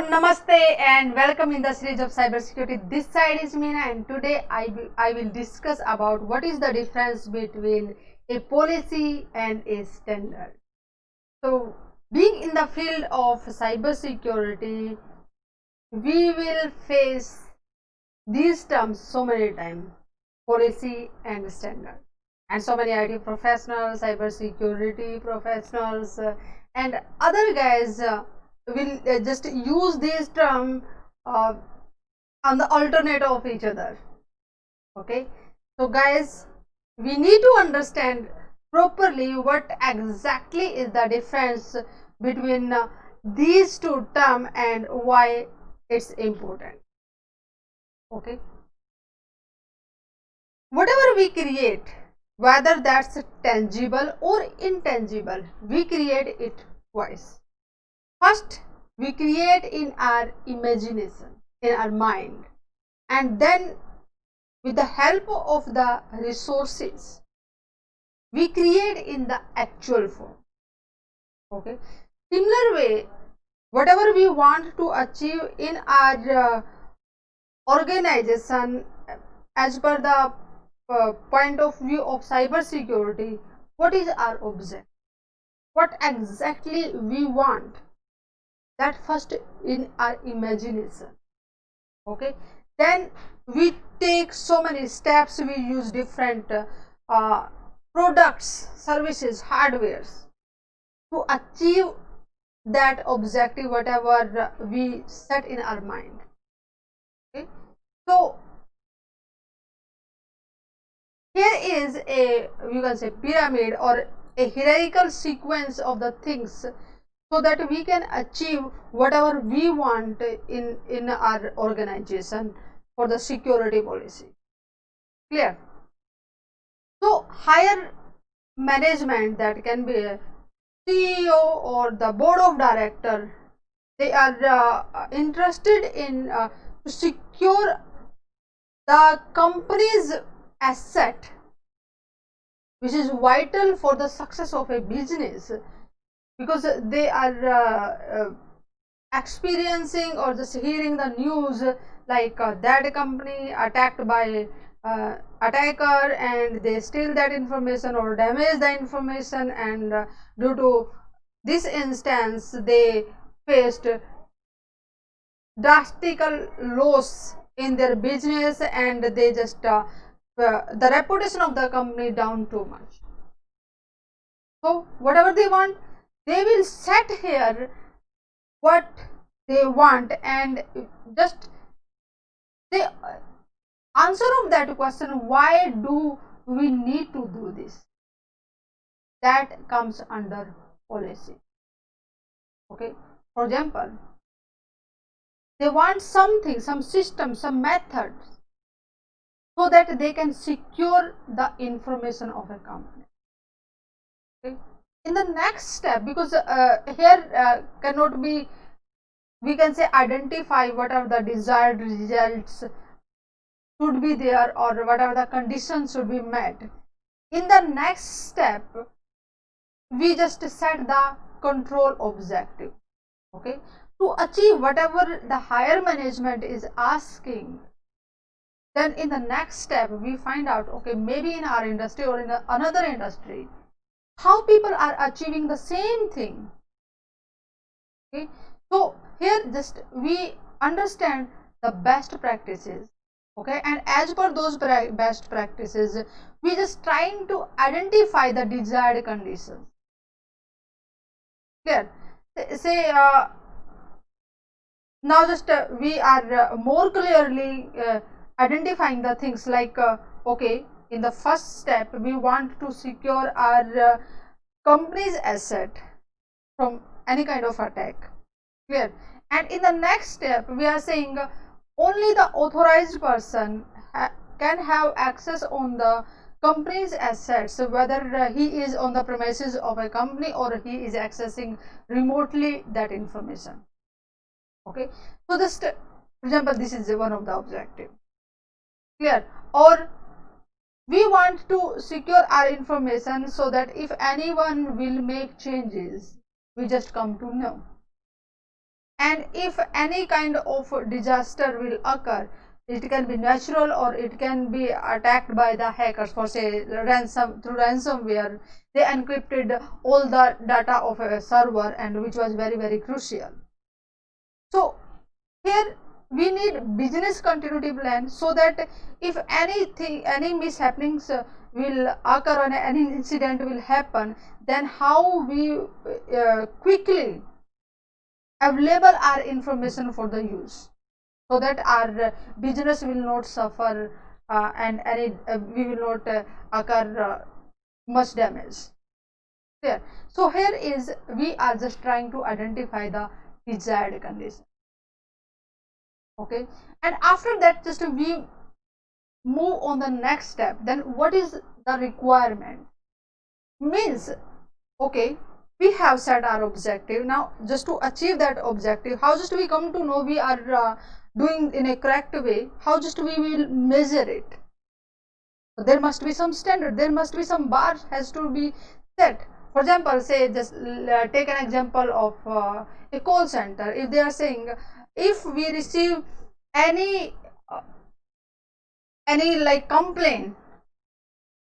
Namaste and welcome in the series of cybersecurity. This side is Meena and today I will discuss about what is the difference between a policy and a standard. So, being in the field of cybersecurity, we will face these terms so many times, policy and standard. And so many IT professionals, cybersecurity professionals, and other guys will just use these terms uh, on the alternate of each other. Okay, so guys, we need to understand properly what exactly is the difference between these two terms and why it's important. Okay, whatever we create, whether that's tangible or intangible, we create it twice. First, we create in our imagination, in our mind, and then with the help of the resources, we create in the actual form. Okay. Similar way, whatever we want to achieve in our organization, as per the point of view of cybersecurity, what is our objective? What exactly we want? That first in our imagination. Okay, then we take so many steps, we use different products, services, hardwares to achieve that objective, whatever we set in our mind. Okay, so here is a, you can say, pyramid or a hierarchical sequence of the things, so that we can achieve whatever we want in our organization for the security policy. Clear? So higher management, that can be a CEO or the board of director, they are interested in to secure the company's asset, which is vital for the success of a business, because they are experiencing or just hearing the news like that company attacked by attacker and they steal that information or damage the information, and due to this instance they faced drastic loss in their business and they just the reputation of the company down too much. So whatever they want, they will set here what they want, and just the answer of that question, why do we need to do this, that comes under policy. Okay, for example, they want something, some system, some methods, so that they can secure the information of a company. Okay, in the next step, because here cannot be, we can say, identify whatever the desired results should be there or whatever the conditions should be met. In the next step, we just set the control objective. Okay, to achieve whatever the higher management is asking. Then in the next step, we find out, okay, maybe in our industry or in another industry, how people are achieving the same thing. Okay, so here just we understand the best practices. Okay, and as per those best practices, we just trying to identify the desired conditions. Clear? Say now just we are more clearly identifying the things like okay, in the first step we want to secure our company's asset from any kind of attack. Clear? And in the next step we are saying only the authorized person can have access on the company's assets, whether he is on the premises of a company or he is accessing remotely that information. Okay, so just for example, this is one of the objective. Clear? Or we want to secure our information so that if anyone will make changes, we just come to know. and if any kind of disaster will occur, it can be natural or it can be attacked by the hackers for say through ransomware. They encrypted all the data of a server, and which was very crucial. So here we need business continuity plan, so that if any mishappenings will occur or any incident will happen, then how we quickly available our information for the use, so that our business will not suffer and any we will not occur much damage. There. So here is we are just trying to identify the desired condition. Okay, and after that just we move on the next step. Then what is the requirement? Means, okay, we have set our objective. Now just to achieve that objective, how just we come to know we are doing in a correct way? How just we will measure it? So there must be some standard, there must be some bar has to be set. For example, say just take an example of a call center. If they are saying, if we receive any like complaint,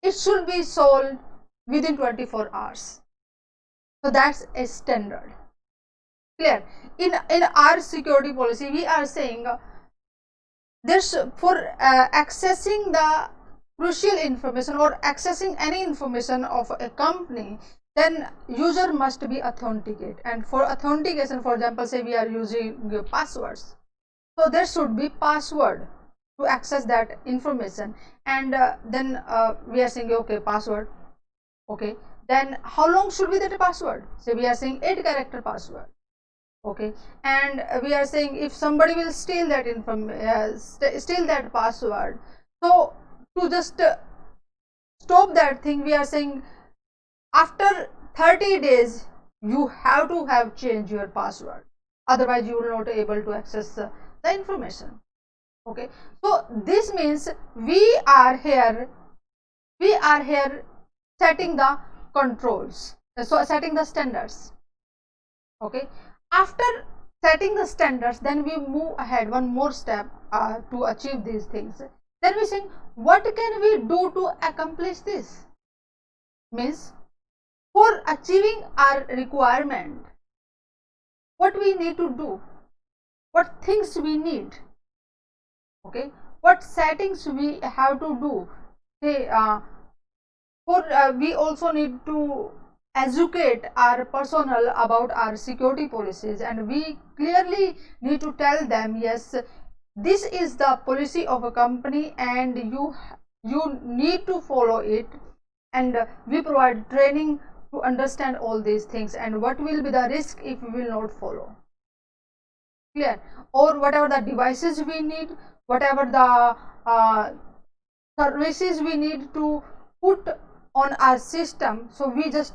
it should be solved within 24 hours. So that's a standard. Clear? In our security policy, we are saying there's for accessing the crucial information or accessing any information of a company, then user must be authenticated. And for authentication, for example, say we are using passwords, so there should be password to access that information. And then we are saying, okay, password, okay, then how long should be that password? So we are saying 8-character password. Okay, and we are saying if somebody will steal that steal that password, so to just stop that thing, we are saying after 30 days you have to have changed your password, otherwise you will not be able to access the information. Okay, so this means we are here setting the controls, so setting the standards. Okay, after setting the standards, then we move ahead one more step to achieve these things. Then we think, what can we do to accomplish this? Means, for achieving our requirement, what we need to do, what things we need, okay, what settings we have to do. Say, we also need to educate our personnel about our security policies, and we clearly need to tell them, yes, this is the policy of a company and you need to follow it. And we provide training to understand all these things and what will be the risk if we will not follow. Clear? Or whatever the devices we need, whatever the services we need to put on our system, so we just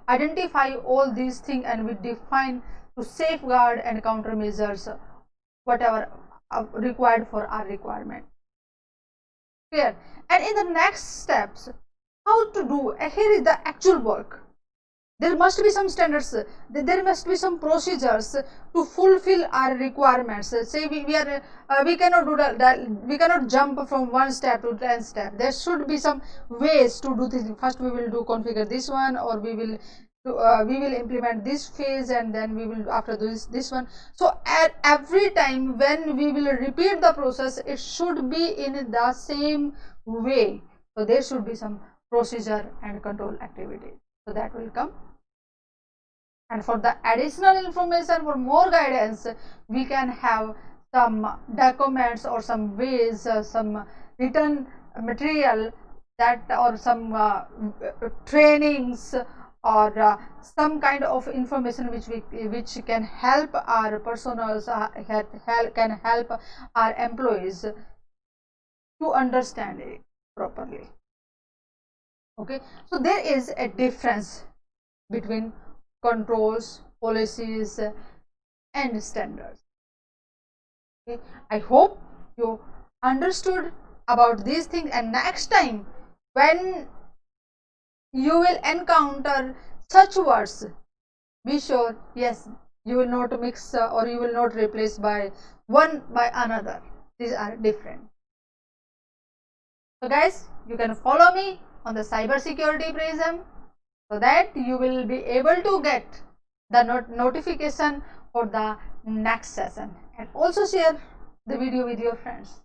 identify all these things and we define to safeguard and countermeasures whatever required for our requirement. Clear? And in the next steps, how to do, here is the actual work. There must be some standards, there must be some procedures to fulfill our requirements. Say we cannot do that, we cannot jump from one step to 10 steps. There should be some ways to do this. First we will do configure this one, or we will implement this phase, and then we will after this one. So at every time when we will repeat the process, it should be in the same way. So there should be some procedure and control activity. So that will come. And for the additional information, for more guidance, we can have some documents or some ways, some written material that, or some trainings, or some kind of information which can help our personnel, can help our employees to understand it properly. Okay, so there is a difference between controls, policies, and standards. Okay, I hope you understood about these things, and next time when you will encounter such words, be sure, yes, You will not mix or you will not replace by one by another. These are different. So guys, you can follow me on the cybersecurity prism, so that you will be able to get the notification for the next session, and also share the video with your friends.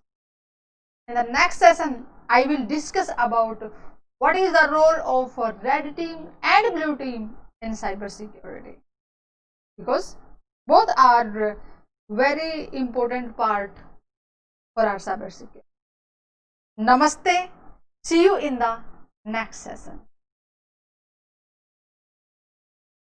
In the next session, I will discuss about what is the role of red team and blue team in cybersecurity, because both are very important part for our cybersecurity. Namaste. See you in the next session.